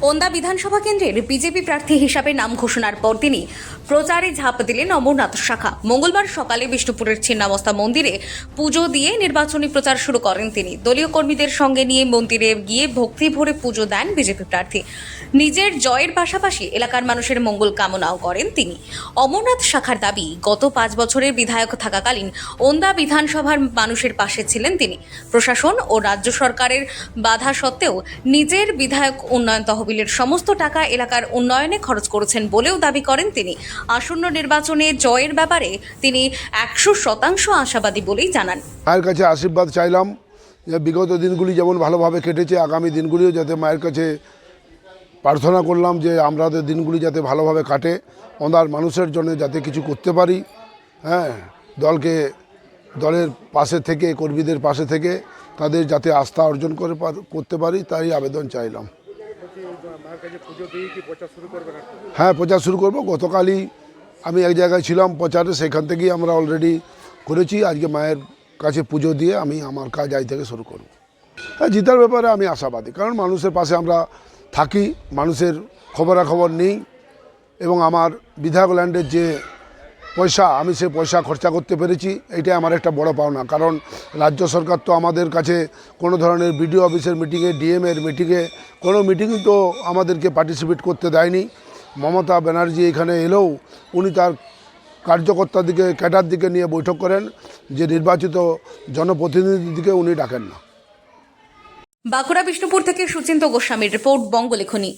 ওন্দা বিধানসভা কেন্দ্রের বিজেপি প্রার্থী হিসাবে নাম ঘোষণার পর তিনি প্রচারে ঝাঁপ দিলেন অমরনাথ শাখা। মঙ্গলবার সকালে বিষ্ণুপুরের ছিন্নামস্তা মন্দিরে পুজো দিয়ে নির্বাচনী প্রচার শুরু করেন তিনি। দলীয় কর্মীদের সঙ্গে নিয়ে মন্দিরে গিয়ে ভক্তি ভরে পুজো দেন বিজেপি প্রার্থী। নিজের জয়ের পাশাপাশি এলাকার মানুষের মঙ্গল কামনাও করেন তিনি। অমরনাথ শাখার দাবি, গত 5 বছরের বিধায়ক থাকাকালীন ওন্দা বিধানসভার মানুষের পাশে ছিলেন তিনি। প্রশাসন ও রাজ্য সরকারের বাধা সত্ত্বেও নিজের বিধায়ক উন্নয়ন তহবিলের সমস্ত টাকা এলাকার উন্নয়নে খরচ করেছেন বলেও দাবি করেন তিনি। আসন্ন নির্বাচনে জয়ের ব্যাপারে তিনি 100% আশাবাদী বলেই জানান। মায়ের কাছে আশীর্বাদ চাইলাম যে বিগত দিনগুলি যেমন ভালোভাবে কেটেছে, আগামী দিনগুলিও যাতে মায়ের কাছে প্রার্থনা করলাম যে আমাদের দিনগুলি যাতে ভালোভাবে কাটে, ওনার মানুষের জন্য যাতে কিছু করতে পারি। দলের পাশে থেকে, কর্মীদের পাশে থেকে তাদের যাতে আস্থা অর্জন করতে পারি, তাই আবেদন চাইলাম। হ্যাঁ, প্রচার শুরু করব। গতকালই আমি এক জায়গায় ছিলাম প্রচারে, সেখান থেকেই আমরা অলরেডি করেছি। আজকে মায়ের কাছে পুজো দিয়ে আমি আমার কাজ আজ থেকে শুরু করব। হ্যাঁ, জিতার ব্যাপারে আমি আশাবাদী, কারণ মানুষের পাশে আমরা থাকি, মানুষের খবরাখবর নেই, এবং আমার বিধায়ক ল্যান্ডের যে পয়সা, আমি সে পয়সা খরচা করতে পেরেছি, এইটাই আমার একটা বড় পাওনা। কারণ রাজ্য সরকার তো আমাদের কাছে কোনো ধরনের বিডিও অফিসের মিটিংয়ে, ডিএমের মিটিংয়ে, কোনো মিটিংই তো আমাদেরকে পার্টিসিপেট করতে দেয়নি। মমতা ব্যানার্জি এখানে এলেও উনি তার কার্যকর্তার দিকে, ক্যাডার দিকে নিয়ে বৈঠক করেন, যে নির্বাচিত জনপ্রতিনিধিকে উনি ডাকেন না। বাঁকুড়া বিষ্ণুপুর থেকে সুচিন্ত গোস্বামীর রিপোর্ট, বঙ্গলেখনী।